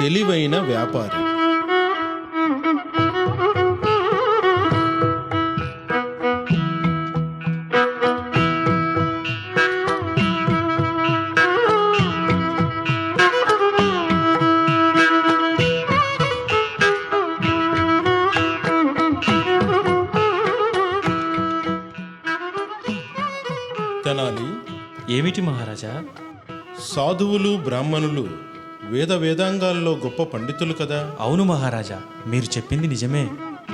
తెలివైన వ్యాపారి. తెనాలి, ఏమిటి మహారాజా? సాధువులు బ్రాహ్మణులు వేదాంగాల్లో గొప్ప పండితులు కదా. అవును మహారాజా, మీరు చెప్పింది నిజమే.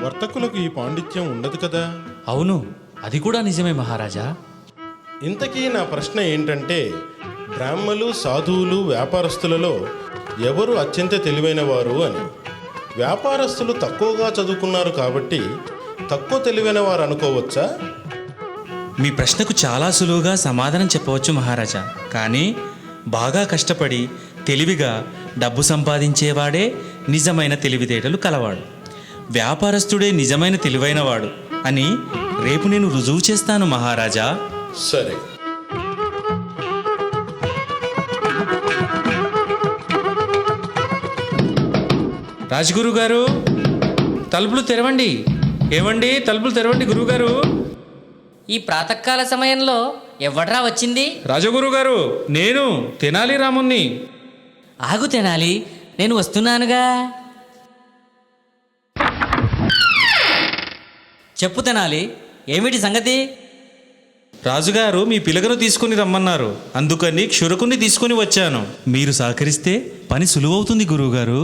వర్తకులకు ఈ పాండిత్యం ఉండదు కదా. అవును, అది కూడా నిజమే మహారాజా. ఇంతకీ నా ప్రశ్న ఏంటంటే, బ్రాహ్మలు సాధువులు వ్యాపారస్తులలో ఎవరు అత్యంత తెలివైన వారు అని. వ్యాపారస్తులు తక్కువగా చదువుకున్నారు కాబట్టి తక్కువ తెలివైన వారు అనుకోవచ్చా? మీ ప్రశ్నకు చాలా సులువుగా సమాధానం చెప్పవచ్చు మహారాజా. కానీ బాగా కష్టపడి తెలివిగా డబ్బు సంపాదించేవాడే నిజమైన తెలివితేటలు కలవాడు. వ్యాపారస్తుడే నిజమైన తెలివైనవాడు అని రేపు నేను రుజువు చేస్తాను మహారాజా. సరే. రాజగురు గారు, తలుపులు తెరవండి. ఏవండి, తలుపులు తెరవండి గురువుగారు. ఈ ప్రాతకాల సమయంలో ఎవడ్రా వచ్చింది? రాజగురు గారు, నేను తెనాలి రాముణ్ణి. ఆగు తెనాలి, నేను వస్తున్నానుగా. చెప్పు తెనాలి, ఏమిటి సంగతి? రాజుగారు మీ పిలకను తీసుకుని రమ్మన్నారు, అందుకని క్షురకుని తీసుకుని వచ్చాను. మీరు సహకరిస్తే పని సులువవుతుంది గురువుగారు.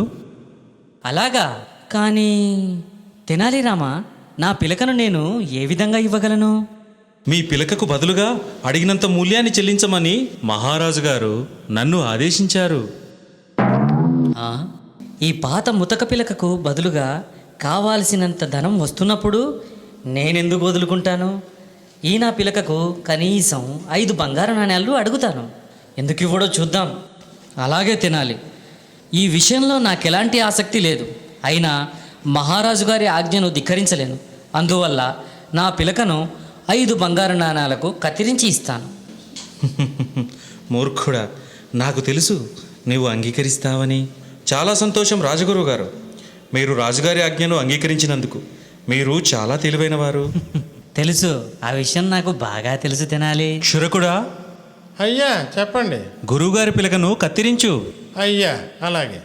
అలాగా? కానీ తెనాలి రామా, నా పిలకను నేను ఏ విధంగా ఇవ్వగలను? మీ పిలకకు బదులుగా అడిగినంత మూల్యాన్ని చెల్లించమని మహారాజు గారు నన్ను ఆదేశించారు. ఈ పాత ముతక పిలకకు బదులుగా కావాల్సినంత ధనం వస్తున్నప్పుడు నేనెందుకు వదులుకుంటాను? ఈ నా పిలకకు కనీసం 5 బంగారు నాణేలు అడుగుతాను. ఎందుకు ఇవ్వడో చూద్దాం. అలాగే తినాలి. ఈ విషయంలో నాకెలాంటి ఆసక్తి లేదు. అయినా మహారాజు గారి ఆజ్ఞను ధిక్కరించలేను. అందువల్ల నా పిలకను 5 బంగారు నాణాలకు కత్తిరించి ఇస్తాను. మూర్ఖుడా, నాకు తెలుసు నీవు అంగీకరిస్తావని. చాలా సంతోషం రాజగురు గారు. మీరు రాజుగారి ఆజ్ఞను అంగీకరించినందుకు. మీరు చాలా తెలివైనవారు. తెలుసు, ఆ విషయం నాకు బాగా తెలుసు తినాలి. క్షురకుడా, అయ్యా చెప్పండి. గురువుగారి పిలకను కత్తిరించు. అయ్యా అలాగే.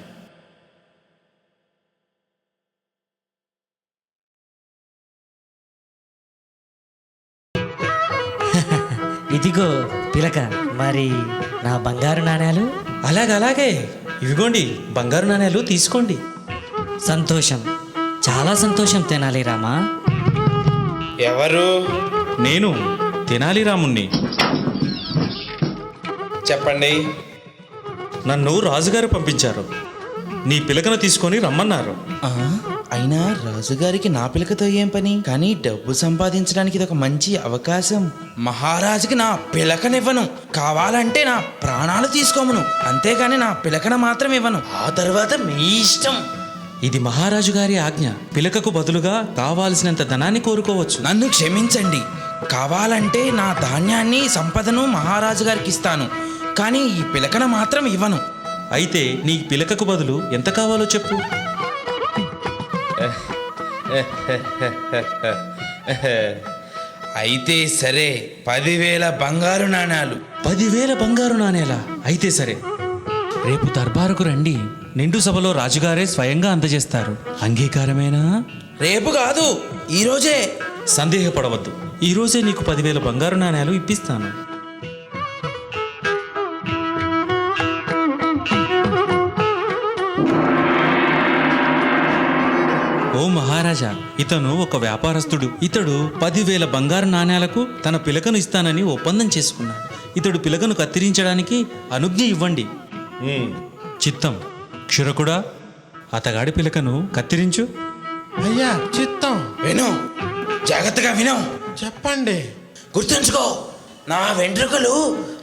ఇదిగో పిలక, మరి నా బంగారు నాణేలు? అలాగే ఇవిగోండి బంగారు నాణేలు తీసుకోండి. సంతోషం, చాలా సంతోషం తెనాలి రామా. ఎవరు? నేను తెనాలి రాముణ్ణి. చెప్పండి. నన్ను రాజుగారు పంపించారు. నీ పిలకను తీసుకొని రమ్మన్నారు. అయినా రాజుగారికి నా పిలకతో ఏం పని? కానీ డబ్బు సంపాదించడానికి ఇది ఒక మంచి అవకాశం. మహారాజుకి నా పిలకనివ్వను. కావాలంటే నా ప్రాణాలు తీసుకోమను, అంతేగాని నా పిలకన మాత్రం ఇవ్వను. ఆ తర్వాత మీ ఇష్టం. ఇది మహారాజు గారి ఆజ్ఞ. పిలకకు బదులుగా కావాల్సినంత ధనాన్ని కోరుకోవచ్చు. నన్ను క్షమించండి. కావాలంటే నా ధాన్యాన్ని సంపదను మహారాజు గారికి ఇస్తాను, కానీ ఈ పిలకన మాత్రం ఇవ్వను. అయితే నీ పిలకకు బదులు ఎంత కావాలో చెప్పు. అయితే సరే, 10,000 బంగారు నాణాలు. 10,000 బంగారు నాణేలా? అయితే సరే, రేపు దర్బారుకు రండి. నిండు సభలో రాజుగారే స్వయంగా అందజేస్తారు. అంగీకారమేనా? రేపు కాదు, ఈరోజే. సందేహపడవద్దు, ఈరోజే నీకు 10,000 బంగారు నాణేలు ఇప్పిస్తాను. ఓ మహారాజా, ఇతను ఒక వ్యాపారస్తుడు. ఇతడు 10,000 బంగారు నాణేలకు తన పిలకను ఇస్తానని ఒప్పందం చేసుకున్నాడు. ఇతడు పిలకను కత్తిరించడానికి అనుజ్ఞ ఇవ్వండి. చిత్తం. క్షురకుడా, అతగాడి పిలకను కత్తిరించు. అయ్యా చిత్తం. విను, జాగ్రత్తగా విను. చెప్పండి. గుర్తుంచుకో, నా వెంట్రుకలు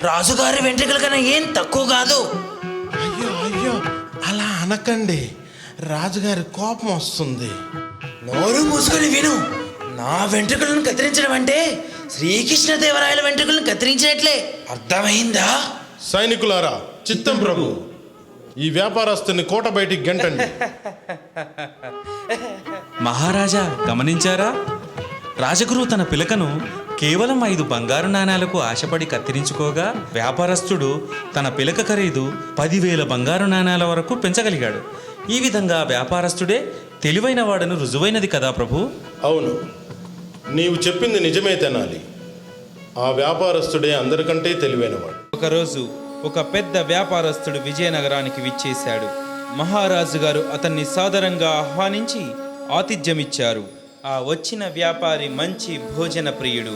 రాజుగారి వెంట్రుకల కన్నా ఏం తక్కువ కాదు. అయ్యో అయ్యో, అలా అనకండి, రాజుగారి కోపం వస్తుంది. నోరు మూసుకొని విను. నా వెంట్రుకలను కత్తిరించడం అంటే శ్రీకృష్ణదేవరాయల వెంట్రుకలను కత్తిరించినట్లే. అర్థమైందా? సైనికులారా, చిత్తం ప్రభు. ఈ వ్యాపారస్తుని కోట బయటికి గంటండి. మహారాజా గమనించారా? రాజగురువు తన పిలకను కేవలం 5 బంగారు నాణేలకు ఆశపడి కత్తిరించుకోగా వ్యాపారస్తుడు తన పిలక ఖరీదు 10,000 బంగారు నాణేల వరకు పెంచగలిగాడు. ఈ విధంగా వ్యాపారస్తుడే తెలివైన వాడను రుజువైనది కదా ప్రభు. అవును, నీవు చెప్పింది నిజమే తెనాలి. ఆ వ్యాపారస్తుడే అందరికంటే తెలివైనవాడు. ఒకరోజు ఒక పెద్ద వ్యాపారస్తుడు విజయనగరానికి విచ్చేశాడు. మహారాజు గారు అతన్ని సాదరంగా ఆహ్వానించి ఆతిథ్యమిచ్చారు. ఆ వచ్చిన వ్యాపారి మంచి భోజన ప్రియుడు.